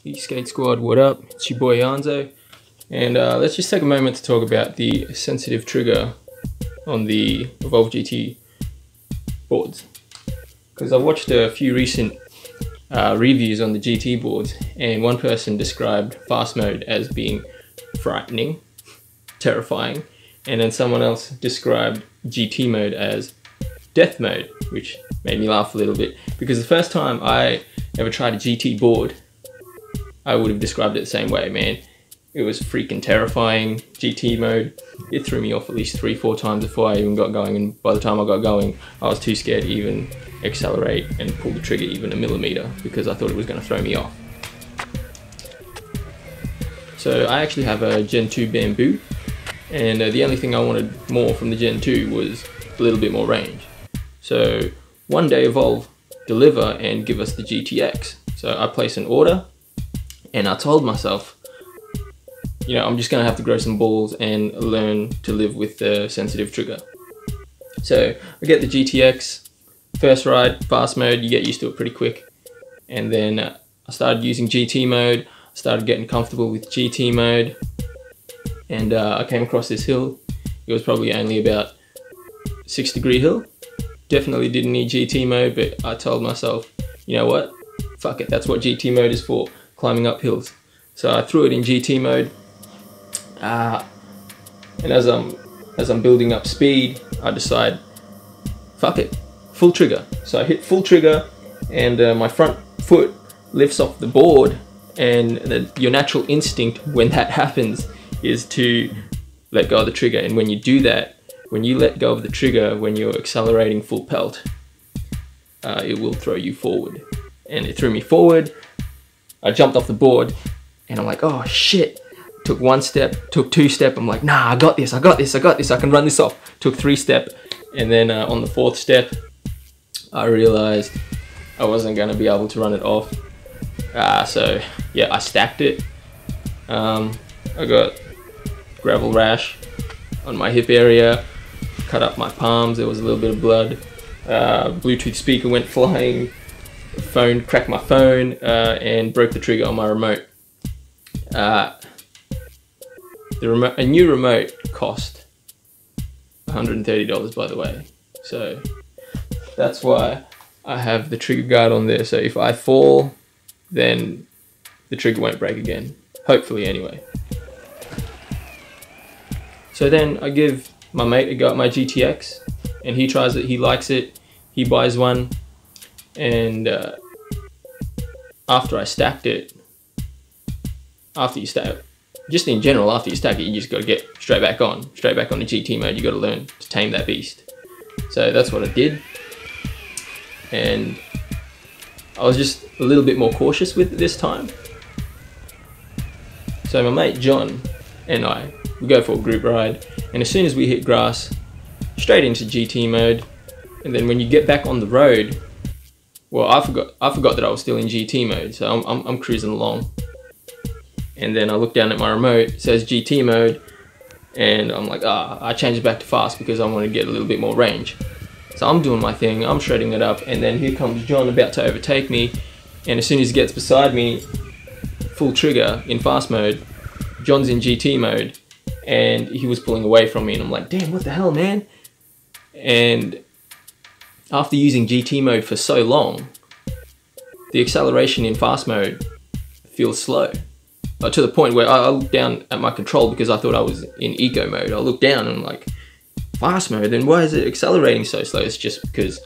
Skate Squad, what up? It's your boy Yanzo, and let's just take a moment to talk about the sensitive trigger on the Evolve GT boards, because I watched a few recent reviews on the GT boards, and one person described fast mode as being frightening, terrifying, and then someone else described GT mode as death mode, which made me laugh a little bit, because the first time I ever tried a GT board, I would have described it the same way, man. It was freaking terrifying. GT mode, it threw me off at least 3-4 times before I even got going, and by the time I got going, I was too scared to even accelerate and pull the trigger even a millimeter, because I thought it was going to throw me off. So I actually have a Gen 2 Bamboo, and the only thing I wanted more from the Gen 2 was a little bit more range. So one day Evolve deliver and give us the GTX. So I place an order, and I told myself, you know, I'm just gonna have to grow some balls and learn to live with the sensitive trigger. So I get the GTX, first ride, fast mode, you get used to it pretty quick. And then I started using GT mode, started getting comfortable with GT mode, and I came across this hill. It was probably only about 6-degree hill. Definitely didn't need GT mode, but I told myself, you know what, fuck it, that's what GT mode is for, climbing up hills. So I threw it in GT mode, and as I'm building up speed, I decide, fuck it, full trigger. So I hit full trigger, and my front foot lifts off the board, and your natural instinct when that happens is to let go of the trigger. And when you do that, when you let go of the trigger, when you're accelerating full pelt, it will throw you forward. And it threw me forward. I jumped off the board, and I'm like, oh shit. Took 1 step, took 2 step. I'm like, nah, I got this, I can run this off. Took 3 step, and then on the 4th step, I realized I wasn't gonna be able to run it off. So yeah, I stacked it. I got gravel rash on my hip area, cut up my palms, there was a little bit of blood. Bluetooth speaker went flying, phone cracked my phone, and broke the trigger on my remote. A new remote cost $130, by the way, so that's why I have the trigger guard on there, so if I fall, then the trigger won't break again, hopefully anyway. So then I give my mate a go at my GTX, and he tries it, he likes it, he buys one, and after I stacked it, just in general, after you stack it, you just got to get straight back on the GT mode. You got to learn to tame that beast. So that's what I did, and I was just a little bit more cautious with it this time. So my mate John and I, we go for a group ride, and as soon as we hit grass, straight into GT mode. And then when you get back on the road, well, I forgot that I was still in GT mode, so I'm cruising along. And then I look down at my remote, it says GT mode, and I'm like, I changed it back to fast because I want to get a little bit more range. So I'm doing my thing, I'm shredding it up, and then here comes John about to overtake me, and as soon as he gets beside me, full trigger in fast mode, John's in GT mode, and he was pulling away from me, and I'm like, damn, what the hell, man? And after using GT mode for so long, the acceleration in fast mode feels slow. To the point where I look down at my control because I thought I was in eco mode. I look down and I'm like, fast mode, then why is it accelerating so slow? It's just because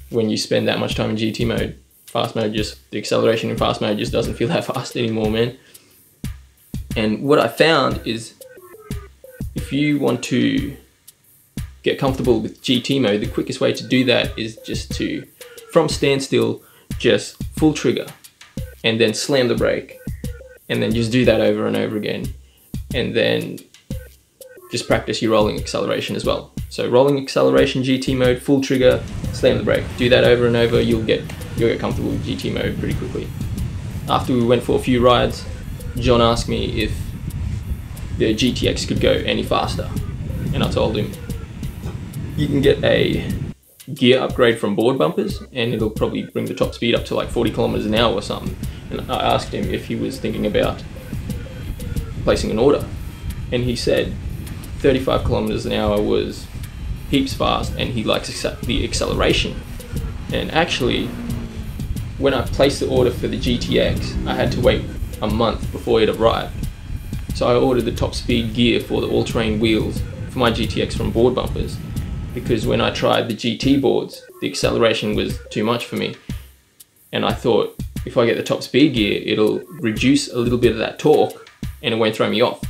when you spend that much time in GT mode, fast mode the acceleration in fast mode just doesn't feel that fast anymore, man. And what I found is, if you want to get comfortable with GT mode, the quickest way to do that is just to, from standstill, just full trigger, and then slam the brake, and then just do that over and over again, and then just practice your rolling acceleration as well. So rolling acceleration, GT mode, full trigger, slam the brake. Do that over and over, you'll get comfortable with GT mode pretty quickly. After we went for a few rides, John asked me if the GTX could go any faster, and I told him, you can get a gear upgrade from board bumpers, and it'll probably bring the top speed up to like 40 kilometers an hour or something. and I asked him if he was thinking about placing an order, and he said 35 kilometers an hour was heaps fast and he likes the acceleration. And actually, when I placed the order for the GTX, I had to wait a month before it arrived. So I ordered the top speed gear for the all-terrain wheels for my GTX from Board Bumpers, because when I tried the GT boards, the acceleration was too much for me. And I thought, if I get the top speed gear, it'll reduce a little bit of that torque and it won't throw me off.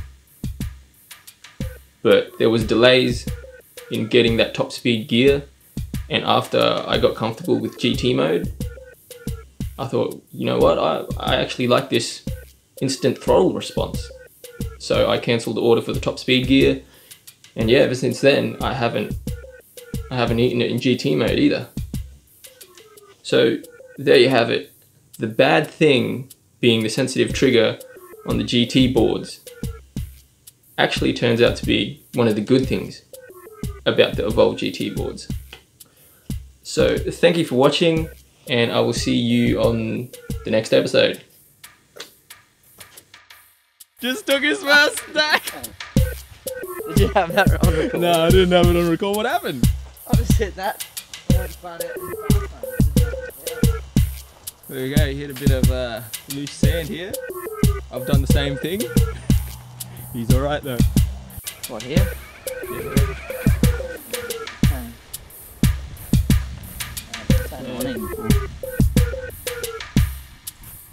But there was delays in getting that top speed gear, and after I got comfortable with GT mode, I thought, you know what, I actually like this instant throttle response. So I cancelled the order for the top speed gear, and yeah, ever since then I haven't eaten it in GT mode either. So there you have it. The bad thing being the sensitive trigger on the GT boards actually turns out to be one of the good things about the Evolve GT boards. So thank you for watching, and I will see you on the next episode. Just took his first stack! Did you have that on record? No, I didn't have it on record. What happened? I just hit that. I went to find it. There we go, hit a bit of loose sand here. I've done the same thing. He's alright though. What, here? Yeah. Morning.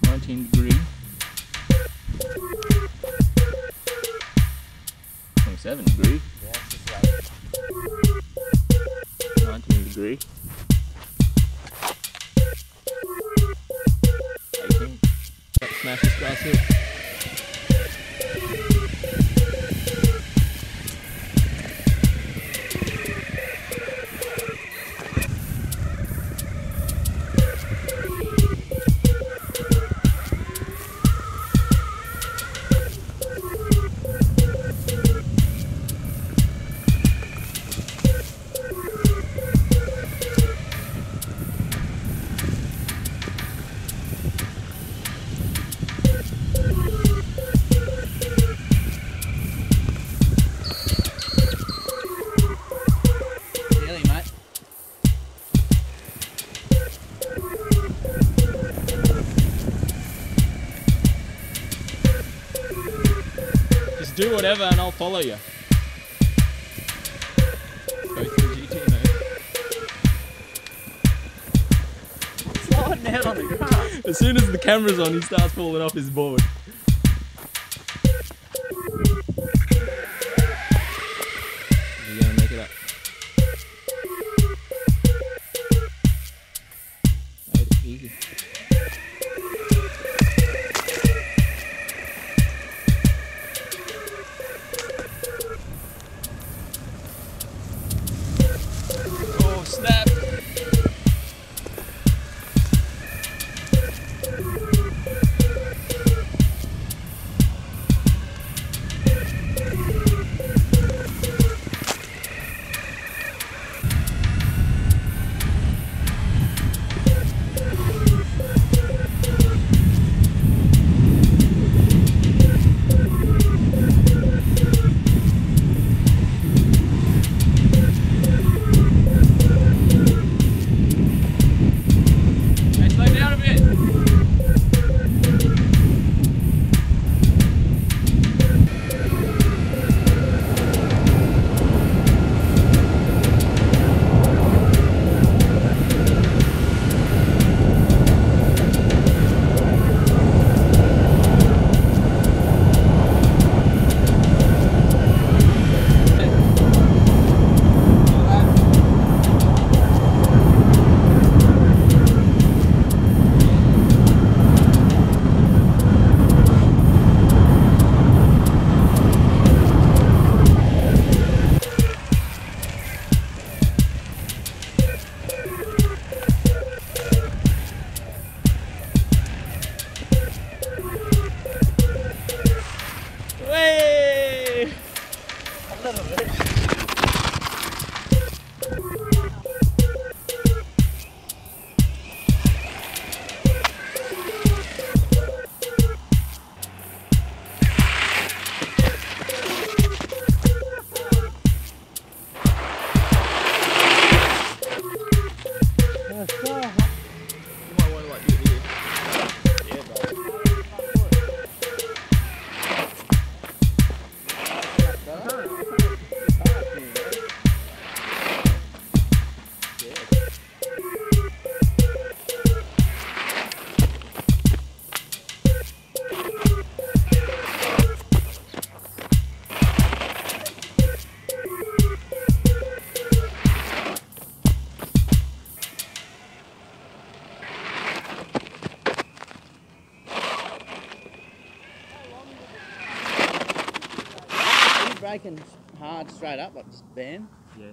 19 degree. 27 degree. Yeah, it's just like 19 degree. 18. Let's smash this grass hill. Do whatever and I'll follow you. Go through GT mode. sliding out on the grass. As soon as the camera's on, he starts falling off his board. You're gonna make it up. Easy. Oh snap! braking hard straight up, like just bam. Yeah.